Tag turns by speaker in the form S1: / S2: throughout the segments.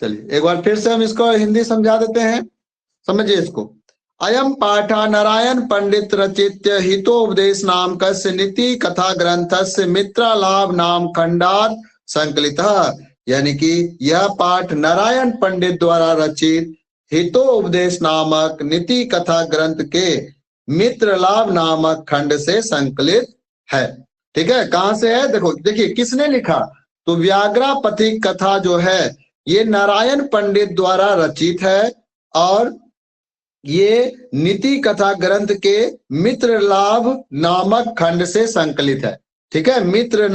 S1: चलिए एक बार फिर से हम इसको हिंदी समझा देते हैं, समझिए इसको। अयम पाठ नारायण पंडित रचित हितोपदेश नाम कस्य नीति कथा ग्रंथस्य मित्रालाभ नाम खंडात संकलितः। यानी कि यह पाठ नारायण पंडित द्वारा रचित हितोपदेश नामक नीति कथा ग्रंथ के मित्रलाभ नामक खंड से संकलित है। ठीक है, कहां से है? देखो, देखिए किसने लिखा, तो व्याघ्रापथिक कथा जो है ये नारायण पंडित द्वारा रचित है और ये नीति कथा ग्रंथ के मित्र लाभ नामक खंड से संकलित है। ठीक है, मित्र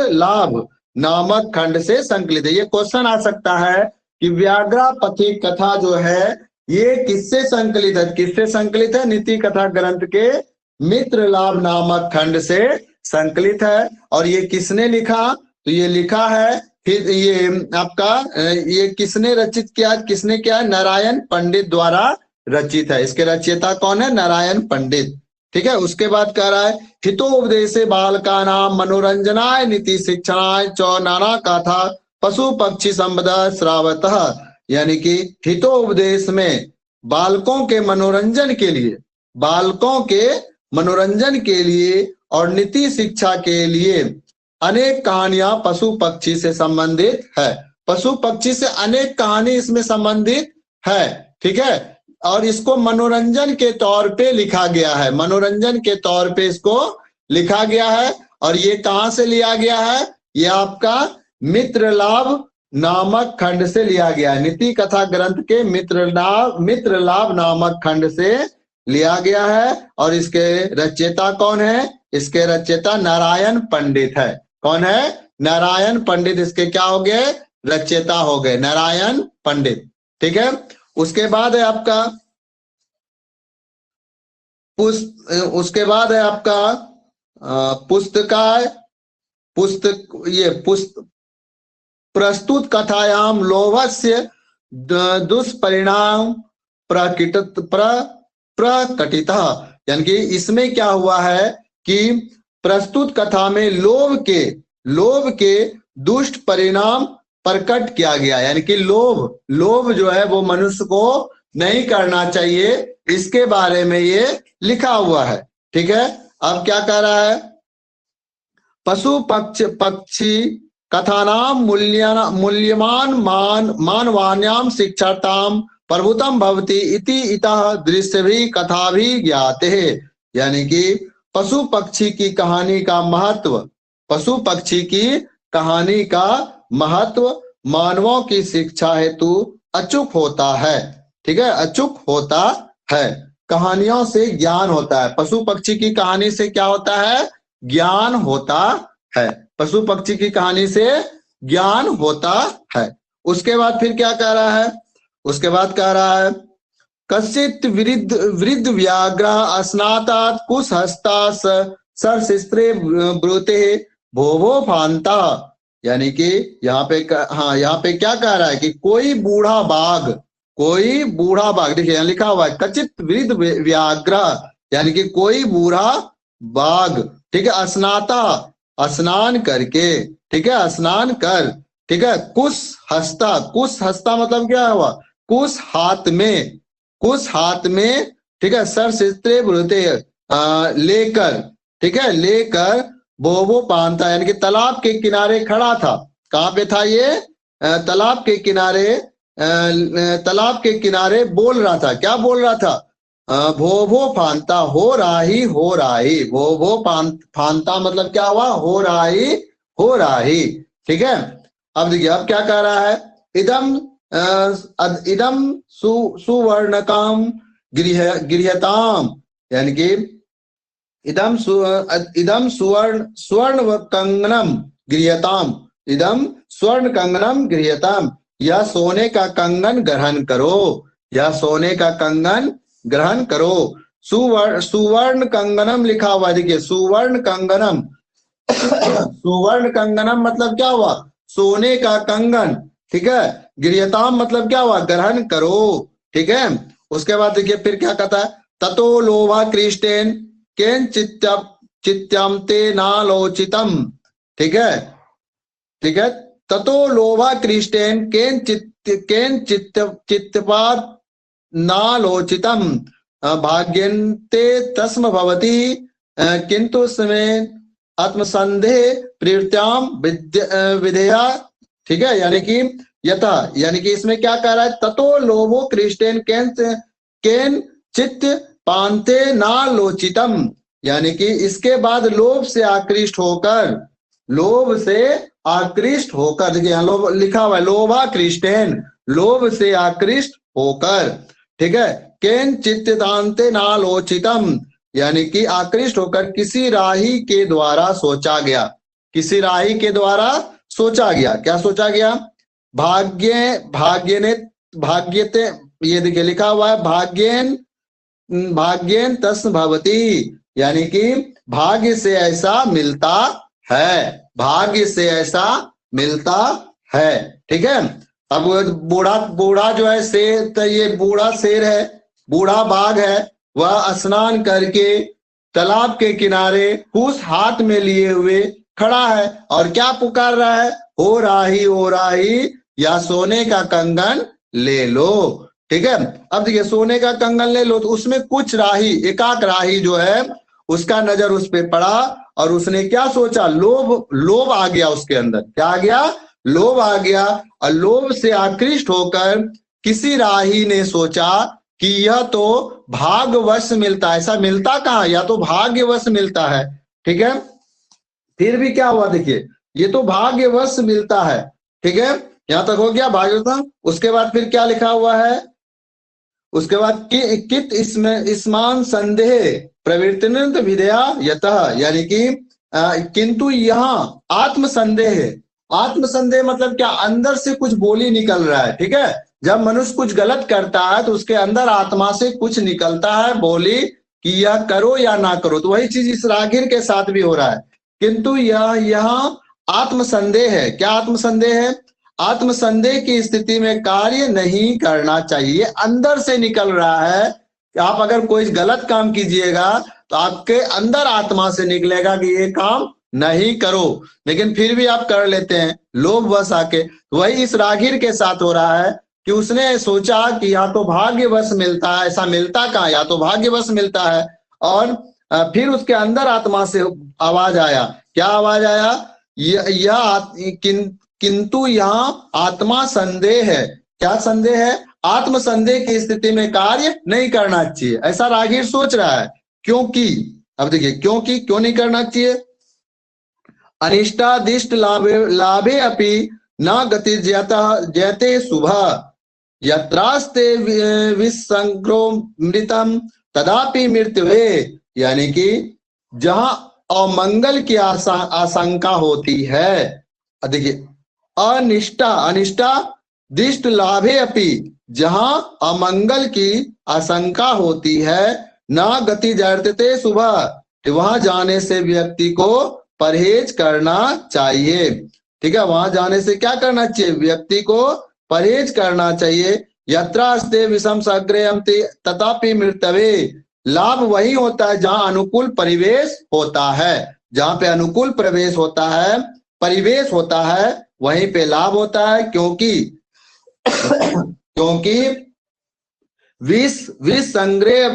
S1: लाभ नामक खंड से संकलित है। ये क्वेश्चन आ सकता है कि व्याघ्रापथिक कथा जो है ये किससे संकलित है? किससे संकलित है? नीति कथा ग्रंथ के मित्र लाभ नामक खंड से संकलित है। और ये किसने लिखा? तो ये लिखा है, फिर ये आपका ये किसने रचित किया? किसने किया? नारायण पंडित द्वारा रचित है। इसके रचयिता कौन है? नारायण पंडित। ठीक है, उसके बाद कह रहा है हितोपदेशे बालका नाम मनोरंजनाय नीति शिक्षणाय च नाना कथा पशु पक्षी संबद श्रावतः। यानी कि हितोपदेश में बालकों के मनोरंजन के लिए, बालकों के मनोरंजन के लिए और नीति शिक्षा के लिए अनेक कहानियां पशु पक्षी से संबंधित है। पशु पक्षी से अनेक कहानी इसमें संबंधित है। ठीक है, और इसको मनोरंजन के तौर पे लिखा गया है, मनोरंजन के तौर पे इसको लिखा गया है। और ये कहां से लिया गया है? ये आपका मित्र लाभ नामक खंड से लिया गया है। नीति कथा ग्रंथ के मित्र लाभ नामक खंड से लिया गया है। और इसके रचयिता कौन है? इसके रचयिता नारायण पंडित है। कौन है? नारायण पंडित इसके क्या हो गए? रचयिता हो गए, नारायण पंडित। ठीक है, उसके बाद है आपका प्रस्तुत कथायाम लोभस्य दुष्परिणाम प्रकटितः। यानी कि इसमें क्या हुआ है कि प्रस्तुत कथा में लोभ के दुष्ट परिणाम प्रकट किया गया। यानी कि लोभ जो है वो मनुष्य को नहीं करना चाहिए, इसके बारे में ये लिखा हुआ है। ठीक है, अब क्या कह रहा है? पशु पक्षी कथानाम मूल्यमान मानवान्याम शिक्षाताम प्रभुतम भवति इति इतः दृश्य भी कथा भी ज्ञाते है। यानी कि पशु पक्षी की कहानी का महत्व, पशु पक्षी की कहानी का महत्व मानवों की शिक्षा हेतु अचूक होता है। ठीक है, अचूक होता है। कहानियों से ज्ञान होता है। पशु पक्षी की कहानी से क्या होता है? ज्ञान होता है। पशु पक्षी की कहानी से ज्ञान होता है। उसके बाद फिर क्या कह रहा है? उसके बाद कह रहा है कश्चित वृद्ध व्याघ्र अस्नातात कुशहस्ता सरशिस्त्रे ब्रूते भोभो फांता। यानी कि यहाँ पे क्या कह रहा है कि कोई बूढ़ा बाघ, देखिए यहाँ लिखा हुआ है कचित वृद्ध व्याघ्र, यानी कि कोई बूढ़ा बाघ। ठीक है, स्नान करके, ठीक है, स्नान कर, ठीक है, कुश हस्ता मतलब क्या हुआ? कुश हाथ में, ठीक है, सरशिस्त्रे ब्रूते लेकर, ठीक है, लेकर बोबो पानता, यानी कि तालाब के किनारे खड़ा था। कहां पे था ये? तालाब के किनारे बोल रहा था। क्या बोल रहा था? भोभो फांता, हो राही। भोभो फांता मतलब क्या हुआ? हो राही। ठीक है, अब देखिए अब क्या कह रहा है? इदम सुवर्णकाम गृह्यताम, यानी कि इदम स्वर्ण कंगनम गृह्यताम, इदम स्वर्ण कंगनम गृह्यताम, यह सोने का कंगन ग्रहण करो, यह सोने का कंगन ग्रहण करो। सुवर्ण कंगनम लिखा हुआ, देखिए सुवर्ण कंगनम सुवर्ण कंगनम मतलब क्या हुआ? सोने का कंगन। ठीक है, गृह्यताम मतलब क्या हुआ? ग्रहण करो। ठीक है, उसके बाद देखिए फिर क्या कहता है? ततो लोभा कृष्टेन केन चित्यम ते नालोचितम। ठीक है, ततो लोभा कृष्टेन केन चित्तपात नालोचितम भाग्यन्ते तस्म भवति किंतु स्मेन आत्मसंदेह प्रवृत्तियाम विधेया। ठीक है, यानी कि यथा, यानी कि इसमें क्या कह रहा है, ततो लोभो कृष्टेन केन चित्त पांते नालोचितम, यानी कि इसके बाद लोभ से आकृष्ट होकर, लोभ से आकृष्ट होकर, देखिए यहाँ लोभ लिखा हुआ है, लोभा कृष्टेन, लोभ से आकृष्ट होकर, ठीक है, केन चित्तांते नालोचितम, यानी कि आकृष्ट होकर किसी राही के द्वारा सोचा गया, किसी राही के द्वारा सोचा गया, क्या सोचा गया, भाग्यते, ये देखिए लिखा हुआ है भाग्येन तस्म भवति, यानी कि भाग्य से ऐसा मिलता है, भाग्य से ऐसा मिलता है। ठीक है, अब बूढ़ा जो है शेर, तो ये बूढ़ा शेर है, बूढ़ा बाघ है, वह स्नान करके तालाब के किनारे कुश हाथ में लिए हुए खड़ा है और क्या पुकार रहा है, हो राही या सोने का कंगन ले लो। ठीक है, अब देखिए सोने का कंगन ले लो, तो उसमें कुछ राही, एकाक राही जो है उसका नजर उस पे पड़ा और उसने क्या सोचा, लोभ आ गया उसके अंदर, क्या आ गया, लोभ आ गया, और लोभ से आकृष्ट होकर किसी राही ने सोचा कि यह तो भाग्यवश मिलता है, ऐसा मिलता कहाँ, या तो भाग्यवश मिलता है। ठीक है, फिर भी क्या हुआ, देखिए ये तो भाग्यवश मिलता है। ठीक है, यहां तक हो गया भाग्यवश। उसके बाद फिर क्या लिखा हुआ है, उसके बाद कित इसमें इसमान संदेह प्रवृत्ति विधेया यतः, यानी कि किंतु यहाँ आत्मसंदेह है, आत्मसंदेह मतलब क्या, अंदर से कुछ बोली निकल रहा है। ठीक है, जब मनुष्य कुछ गलत करता है तो उसके अंदर आत्मा से कुछ निकलता है, बोली कि यह करो या ना करो, तो वही चीज इस रागिर के साथ भी हो रहा है। किंतु यह यहाँ आत्मसंदेह है, क्या आत्मसंदेह है, आत्मसंदेह की स्थिति में कार्य नहीं करना चाहिए, अंदर से निकल रहा है। आप अगर कोई गलत काम कीजिएगा तो आपके अंदर आत्मा से निकलेगा कि ये काम नहीं करो, लेकिन फिर भी आप कर लेते हैं लोभ वश आके। वही इस रागिर के साथ हो रहा है कि उसने सोचा कि या तो भाग्यवश मिलता है, ऐसा मिलता कहाँ, या तो भाग्यवश मिलता है, और फिर उसके अंदर आत्मा से आवाज आया, क्या आवाज आया, किंतु यहाँ आत्मा संदेह है, क्या संदेह है, आत्म संदेह की स्थिति में कार्य नहीं करना चाहिए, ऐसा रागिर सोच रहा है। क्योंकि अब देखिए क्यों नहीं करना चाहिए, अनिष्टादिष्ट लाभे अपि न गति जयते शुभः यत्रास्ते विसंक्रोमृतम तदापि मृत्युवे, यानी कि जहां अमंगल की आशंका होती है, देखिए अनिष्टा दिष्ट लाभे अपि, जहां अमंगल की आशंका होती है, न गति जयते शुभः, वहां जाने से व्यक्ति को परहेज करना चाहिए। ठीक है, वहां जाने से क्या करना चाहिए, व्यक्ति को परहेज करना चाहिए। यत्रास्ते विषम सग्रहन्ति तथापि मृतवे, लाभ वही होता है जहां अनुकूल परिवेश होता है, जहां पे अनुकूल प्रवेश होता है, परिवेश होता है, वहीं पे लाभ होता है। क्योंकि विष संग्रह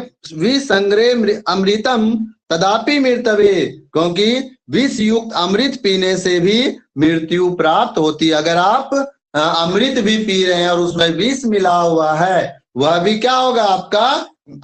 S1: अमृतम तदापि मृतवे, क्योंकि विष युक्त अमृत पीने से भी मृत्यु प्राप्त होती है। अगर आप अमृत भी पी रहे हैं और उसमें विष मिला हुआ है, वह भी क्या होगा,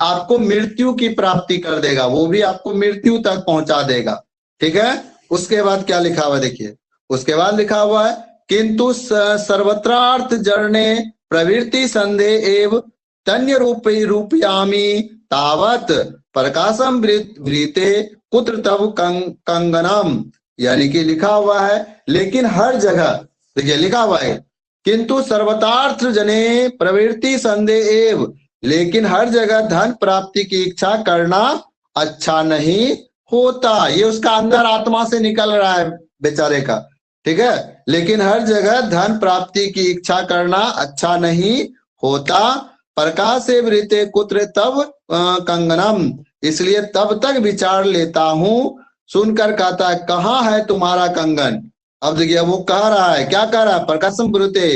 S1: आपको मृत्यु की प्राप्ति कर देगा, वो भी आपको मृत्यु तक पहुंचा देगा। ठीक है, उसके बाद क्या लिखा हुआ है, देखिए उसके बाद लिखा हुआ है किंतु सर्वत्रार्थ जरणे प्रवृत्ति संदेह एव तन्य रूपयामी तावत प्रकाशम वृते कुत्र तब कंगनम, यानी कि लिखा हुआ है लेकिन हर जगह, देखिए लिखा हुआ है किंतु सर्वतार्थ जने प्रवृत्ति संदेह एव, लेकिन हर जगह धन प्राप्ति की इच्छा करना अच्छा नहीं होता, ये उसका अंदर आत्मा से निकल रहा है बेचारे का। ठीक है, लेकिन हर जगह धन प्राप्ति की इच्छा करना अच्छा नहीं होता। प्रकाश से वृते कुत्र तब कंगनम, इसलिए तब तक विचार लेता हूं, सुनकर कहता है कहाँ है तुम्हारा कंगन, अब देखिए वो कह रहा है, क्या कह रहा है, प्रकाशम ब्रूते,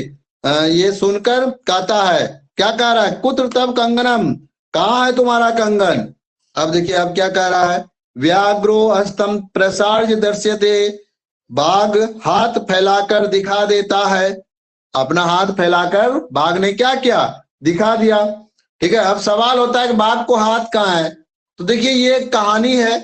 S1: ये सुनकर कहता है, क्या कह रहा है, कुत्र तब कंगनम, कहाँ है तुम्हारा कंगन। अब देखिए अब क्या कह रहा है, व्याघ्रो हस्तम प्रसार्य दर्श्यते, बाघ हाथ फैलाकर दिखा देता है, अपना हाथ फैलाकर बाघ ने क्या किया, दिखा दिया। ठीक है, अब सवाल होता है कि बाघ को हाथ कहाँ है। तो देखिए ये कहानी है,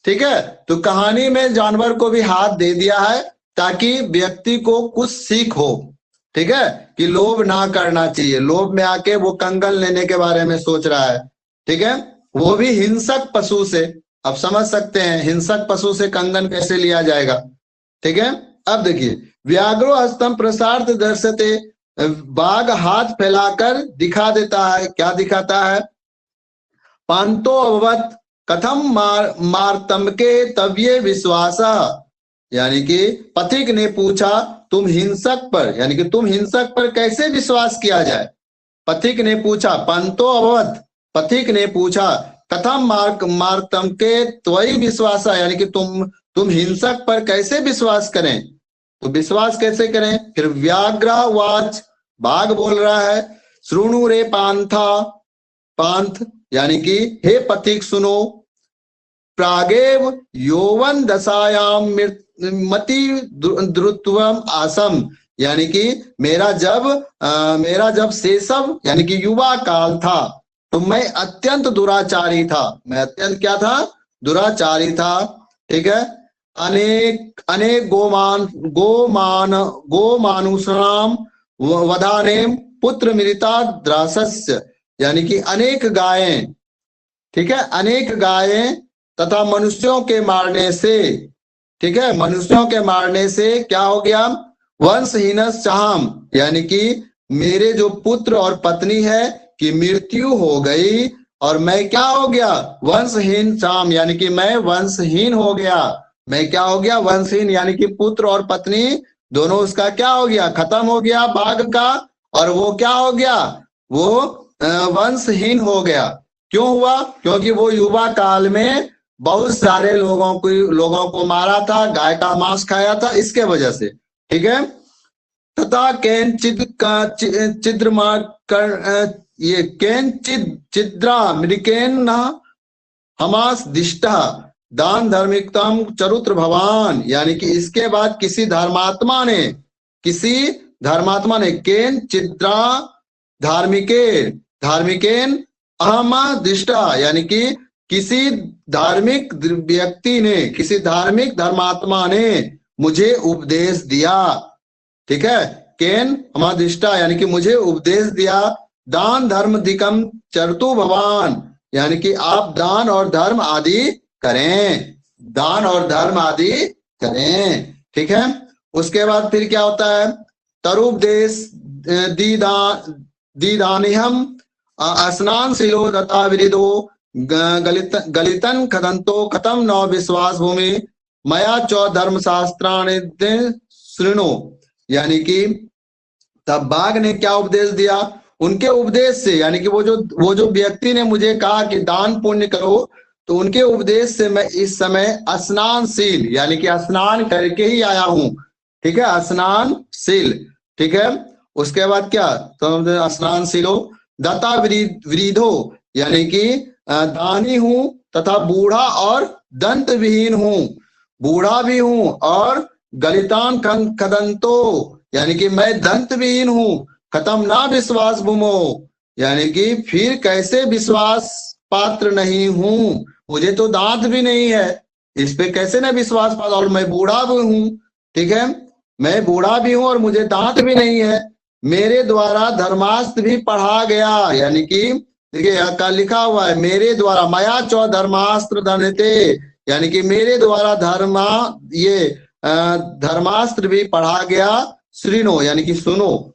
S1: ठीक है, तो कहानी में जानवर को भी हाथ दे दिया है ताकि व्यक्ति को कुछ सीख हो, ठीक है, कि लोभ ना करना चाहिए। लोभ में आके वो कंगन लेने के बारे में सोच रहा है, ठीक है, वो भी हिंसक पशु से। अब समझ सकते हैं हिंसक पशु से कंगन कैसे लिया जाएगा, ठीक है। अब देखिए व्याघ्रो हस्तम प्रसार्थ दर्शते, बाघ हाथ फैलाकर दिखा देता है, क्या दिखाता है, पांतो अववत कथम मारतम के तव्ये विश्वास, यानी कि पथिक ने पूछा तुम हिंसक पर, यानी कि तुम हिंसक पर कैसे विश्वास किया जाए। पथिक ने पूछा, पंतो अववत, पथिक ने पूछा, कथम मारतम के त्वयि विश्वास, यानी कि तुम हिंसक पर कैसे विश्वास करें, तो विश्वास कैसे करें। फिर व्याघ्रवाच, बाघ बोल रहा है, श्रृणु रे पांथा, पांथ यानी कि हे पथिक सुनो, प्रागेव यौवन दशायाम मति द्रुत्वम आसम, यानी कि मेरा जब शैशव यानी कि युवा काल था तो मैं अत्यंत दुराचारी था, मैं अत्यंत क्या था, दुराचारी था, ठीक है। अनेक अनेक गोमानुषाम वधाने पुत्र मृता द्रासस्य, यानी कि अनेक गायें, ठीक है, अनेक गायें तथा मनुष्यों के मारने से, ठीक है, मनुष्यों के मारने से क्या हो गया, वंशहीन चाहम, यानी कि मेरे जो पुत्र और पत्नी है कि मृत्यु हो गई और मैं क्या हो गया, वंशहीन चाम, यानी कि मैं वंशहीन हो गया। मैं क्या हो गया, वंशहीन, यानी कि पुत्र और पत्नी दोनों उसका क्या हो गया, खत्म हो गया बाघ का, और वो क्या हो गया, वो वंशहीन हो गया। क्यों हुआ, क्योंकि वो युवा काल में बहुत सारे लोगों को मारा था, गाय का मांस खाया था, इसके वजह से, ठीक है। तथा केन चिद्रमा कर, ये केन चिद्रा मृकेन हमास दिष्टा दान धर्मिकतम चरुत्र भवान, यानी कि इसके बाद किसी धर्मात्मा ने केन चिद्रा धार्मिकेन अहमा दिष्टा, यानी कि किसी धार्मिक व्यक्ति ने, किसी धार्मिक धर्मात्मा ने मुझे उपदेश दिया, ठीक है, केन हमादिष्टा, यानी कि मुझे उपदेश दिया, दान धर्म दिकम चरतु भवान, यानी कि आप दान और धर्म आदि करें, दान और धर्म आदि करें, ठीक है। उसके बाद फिर क्या होता है, तरुपदेश दीदानिहम स्नान शिलो दत्ता विरिदो गलितन खदंतो कथम न विश्वास भूमि मया चौ धर्म शास्त्राणि श्रृणो, यानी कि तब बाघ ने क्या उपदेश दिया, उनके उपदेश से, यानी कि वो जो व्यक्ति ने मुझे कहा कि दान पुण्य करो, तो उनके उपदेश से मैं इस समय स्नानशील, यानी कि स्नान करके ही आया हूं, ठीक है, स्नानशील, ठीक है। उसके बाद क्या, तो स्नानशीलो दत्ता वृद्धो, यानी कि दानी हूं तथा बूढ़ा और दंत विहीन हूं, बूढ़ा भी हूं, और गलितान खदंतो, यानी कि मैं दंत विहीन हूं, खत्म ना विश्वास भूमो, यानी कि फिर कैसे विश्वास पात्र नहीं हूं, मुझे तो दांत भी नहीं है, इस पे कैसे ना विश्वास पात्र, और मैं बूढ़ा भी हूं, ठीक है, मैं बूढ़ा भी हूं और मुझे दांत भी नहीं है, मेरे द्वारा धर्मास्त्र भी पढ़ा गया, यानी कि देखिए लिखा हुआ है मेरे द्वारा, मया चौ धर्मास्त्र धनते, यानी कि मेरे द्वारा धर्मास्त्र भी पढ़ा गया, श्रीनो यानी कि सुनो।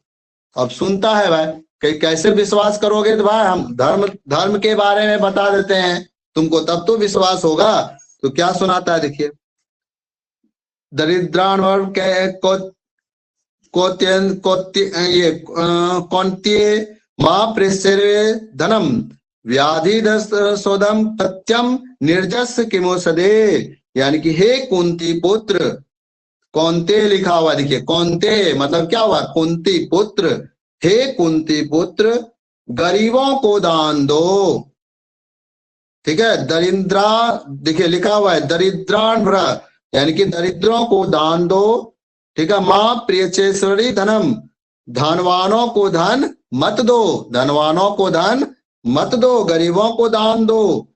S1: अब सुनता है भाई, कि कैसे विश्वास करोगे, तो भाई हम धर्म के बारे में बता देते हैं तुमको, तब तो विश्वास होगा। तो क्या सुनाता है देखिए, दरिद्रान कौन्त्ये मां प्रेष्ये धनम व्याधि सोदम तथ्यम निर्जस किमोसदे, यानी कि हे कुंती पुत्र, कौन्ते लिखा हुआ, देखिए कौन्ते मतलब क्या हुआ, कुंती पुत्र, हे कुंती पुत्र गरीबों को दान दो, ठीक है। दरिद्रा, देखिए लिखा हुआ है दरिद्रान भ्र, यानी कि दरिद्रों को दान दो, ठीक है। माँ प्रियचेश्वरी धनम, धनवानों को धन मत दो, धनवानों को धन मत दो, गरीबों को दान दो।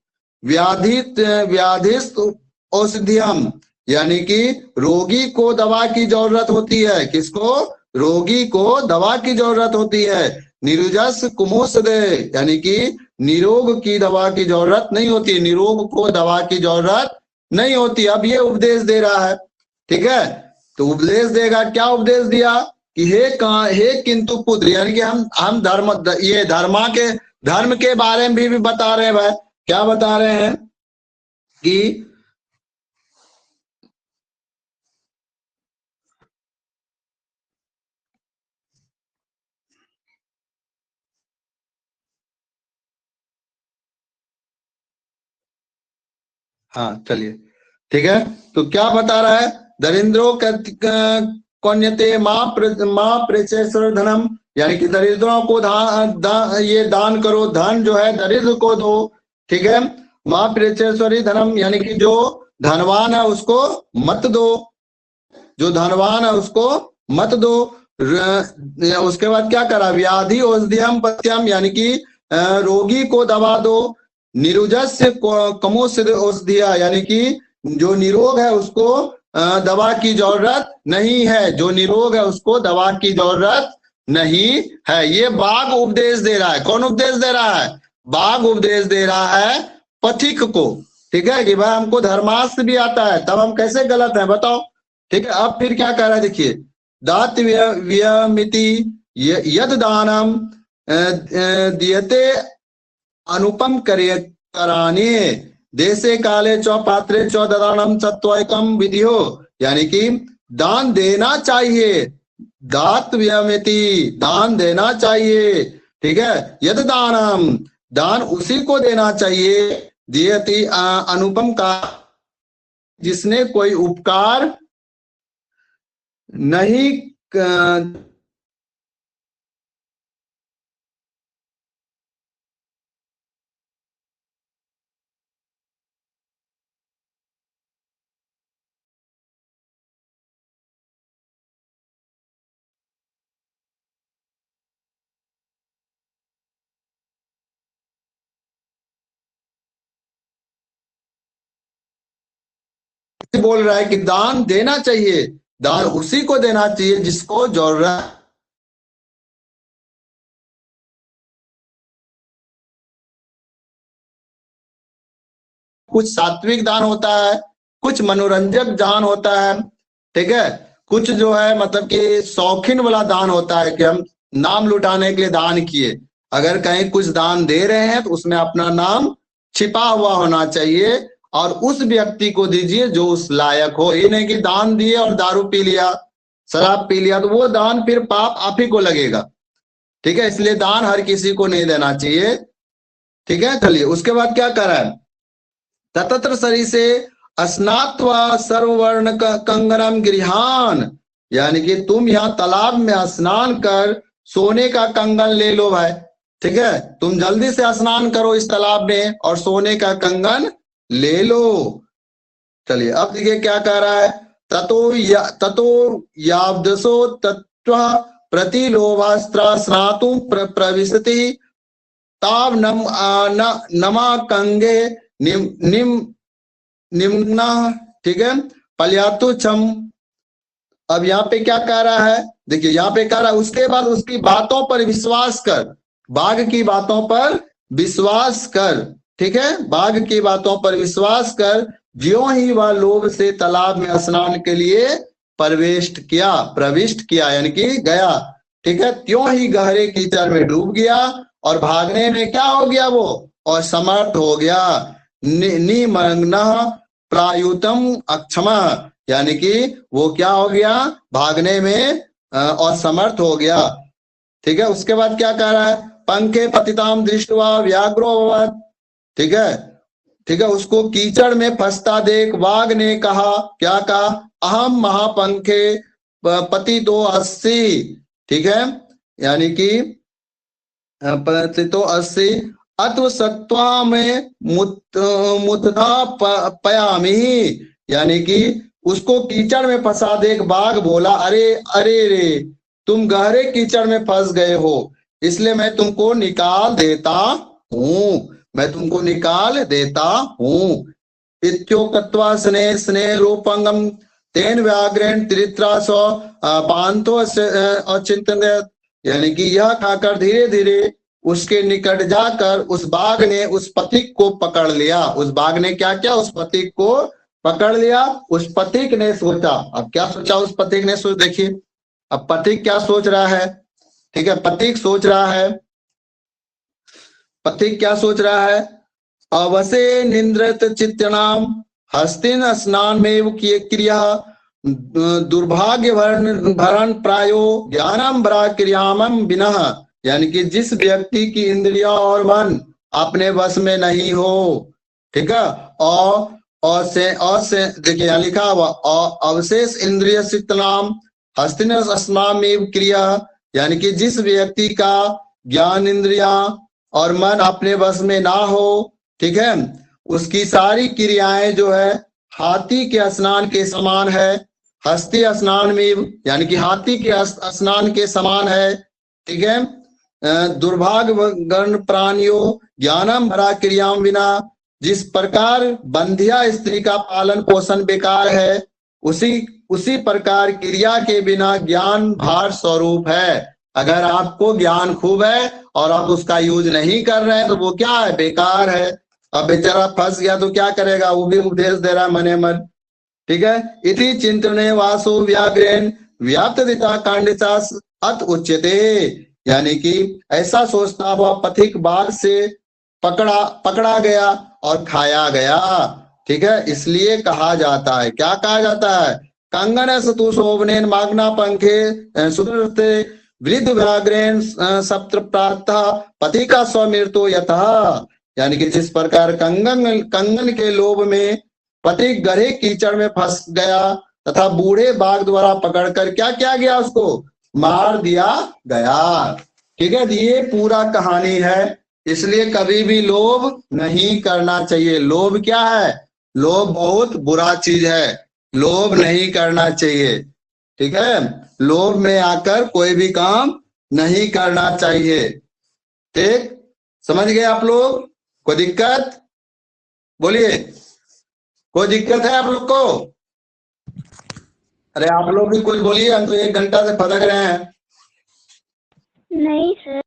S1: व्याधित व्याधिस्त औषधियम, यानी कि रोगी को दवा की जरूरत होती है, किसको, रोगी को दवा की जरूरत होती है। निरुजस कुमोसदे, यानी कि निरोग की दवा की जरूरत नहीं होती, निरोग को दवा की जरूरत नहीं होती। अब ये उपदेश दे रहा है, ठीक है। तो उपदेश देगा, क्या उपदेश दिया कि हे किंतु पुत्र, यानी कि हम धर्म, ये धर्म के बारे में भी बता रहे हैं भाई। क्या बता रहे हैं कि हाँ चलिए, ठीक है। तो क्या बता रहा है, दरिद्रों कौन्यते माँ प्रेचेश्वर धनम, यानी कि दरिद्रों को ये दान करो, धन जो है दरिद्र को दो, ठीक है। माँ प्रेचेश्वरी धनम, यानी कि जो धनवान है उसको मत दो, जो धनवान है उसको मत दो। उसके बाद क्या करा, व्याधि औषधियम पथ्यम, यानी कि रोगी को दवा दो। निरुजस्य कमोसिद औषधिया, यानी कि जो निरोग है उसको दवा की जरूरत नहीं है, जो निरोग है उसको दवा की जरूरत नहीं है। ये बाघ उपदेश दे रहा है। कौन उपदेश दे रहा है, बाघ उपदेश दे रहा है पथिक को, ठीक है। कि भाई हमको धर्मास्त्र भी आता है, तब हम कैसे गलत है बताओ, ठीक है। अब फिर क्या कह रहा है, देखिए दात व्यमिति यद दानम दियते अनुपम कराने देशे काले चौ पात्रे चौ ददानम सत्वयकम विधियो, यानी कि दान देना चाहिए, दात व्यमिति, दान देना चाहिए, ठीक है। यद दानम, दान उसी को देना चाहिए, दियति अनुपम का, जिसने कोई उपकार नहीं बोल रहा है कि दान देना चाहिए, दान उसी को देना चाहिए जिसको जरूरत। कुछ सात्विक दान होता है, कुछ मनोरंजक दान होता है, ठीक है। कुछ जो है मतलब कि शौकीन वाला दान होता है कि हम नाम लुटाने के लिए दान किए। अगर कहीं कुछ दान दे रहे हैं तो उसमें अपना नाम छिपा हुआ होना चाहिए, और उस व्यक्ति को दीजिए जो उस लायक हो। ये नहीं कि दान दिए और दारू पी लिया, शराब पी लिया, तो वो दान फिर पाप आप ही को लगेगा, ठीक है। इसलिए दान हर किसी को नहीं देना चाहिए, ठीक है। चलिए उसके बाद क्या कर रहा है, ततत्र शरीर से स्नात्वा सर्ववर्ण कंगनम गृहान, यानी कि तुम यहाँ तालाब में स्नान कर सोने का कंगन ले लो भाई, ठीक है। तुम जल्दी से स्नान करो इस तालाब में और सोने का कंगन ले लो। चलिए अब देखिए क्या कह रहा है, ततो यावदसो तत्व प्रतिलोभास्त्र स्नातु प्रविशति ताव नमा कंगे निम्ना, ठीक है, पल्यातु छम। अब यहाँ पे क्या कह रहा है, देखिए यहाँ पे कह रहा है उसके बाद उसकी बातों पर विश्वास कर, बाघ की बातों पर विश्वास कर, ठीक है। बाघ की बातों पर विश्वास कर, ज्यों ही वह लोभ से तालाब में स्नान के लिए प्रविष्ट किया यानी कि गया, ठीक है, त्यों ही गहरे कीचड़ में डूब गया और भागने में क्या हो गया वो, और समर्थ हो गया। निमग्न प्रायुतम अक्षमा, यानी कि वो क्या हो गया, भागने में और समर्थ हो गया, ठीक है। उसके बाद क्या कह रहा है, पंखे पतिताम दृष्टवा व्याघ्रो, ठीक है, ठीक है, उसको कीचड़ में फंसता देख बाघ ने कहा, क्या कहा, अहम महापंखे पति तो 80, ठीक है, यानी कि पति तो 80 अत्व सत्वा में मुतधा पयामी, यानी कि उसको कीचड़ में फंसा देख बाघ बोला, अरे अरे रे, तुम गहरे कीचड़ में फंस गए हो, इसलिए मैं तुमको निकाल देता हूं, मैं तुमको निकाल देता हूं। इत्योक्त्वा स्नेह स्नेह रूपंगम तेन व्याघ्रेण त्रित्रा सौ पांतो अचिंतन, यानी कि यह खाकर धीरे धीरे उसके निकट जाकर उस बाघ ने उस पथिक को पकड़ लिया। उस बाघ ने क्या किया, उस पथिक को पकड़ लिया। उस पथिक ने सोचा, अब क्या सोचा उस पथिक ने, सोच देखिए अब पथिक क्या सोच रहा है, ठीक है, पथिक सोच रहा है, पथिक क्या सोच रहा है, अवसे निंद्रत चित्तनाम हस्तिन स्नान में क्रिया दुर्भाग्य भरण प्रायो ज्ञानम बरा क्रियामम बिना, यानी कि जिस व्यक्ति की इंद्रिया और मन अपने वश में नहीं हो, ठीक है, और से देखिए यहाँ लिखा हुआ अवशेष इंद्रिय चित्तनाम हस्तिन स्नान में क्रिया, यानी कि जिस व्यक्ति का ज्ञान इंद्रिया और मन अपने वश में ना हो, ठीक है, उसकी सारी क्रियाएं जो है हाथी के स्नान के समान है, हस्ती स्नान में, यानी कि हाथी के स्नान के समान है, ठीक है, दुर्भाग्य गण प्राणियों ज्ञानम भरा क्रियाम बिना, जिस प्रकार बंधिया स्त्री का पालन पोषण बेकार है, उसी प्रकार क्रिया के बिना ज्ञान भार स्वरूप है। अगर आपको ज्ञान खूब है और आप उसका यूज नहीं कर रहे हैं तो वो क्या है, बेकार है। अब बेचारा फंस गया तो क्या करेगा, वो भी उपदेश दे रहा है मने मन, ठीक है। इति चिंतने वासो व्याग्रेन व्याप्त दिता कांडिता अत उच्यते, यानी कि ऐसा सोचता हुआ पथिक बाघ से पकड़ा गया और खाया गया, ठीक है, इसलिए कहा जाता है, क्या कहा जाता है, कंगन सतु शोभनेन माग्ना पंखे सुदृते वृद्ध व्याग्रेन सप्त प्राप्ता पति का स्वमृतो यथा, यानी कि जिस प्रकार कंगन के लोभ में पति गहरे कीचड़ में फंस गया तथा बूढ़े बाघ द्वारा पकड़कर क्या किया गया, उसको मार दिया गया, ठीक है। ये पूरा कहानी है, इसलिए कभी भी लोभ नहीं करना चाहिए। लोभ क्या है, लोभ बहुत बुरा चीज है, लोभ नहीं करना चाहिए, ठीक है, लोभ में आकर कोई भी काम नहीं करना चाहिए, ठीक, समझ गए आप लोग, कोई दिक्कत बोलिए, कोई दिक्कत है आप लोग को, अरे आप लोग भी कुछ बोलिए, हम तो 1 घंटा से फदक रहे हैं।
S2: नहीं सर।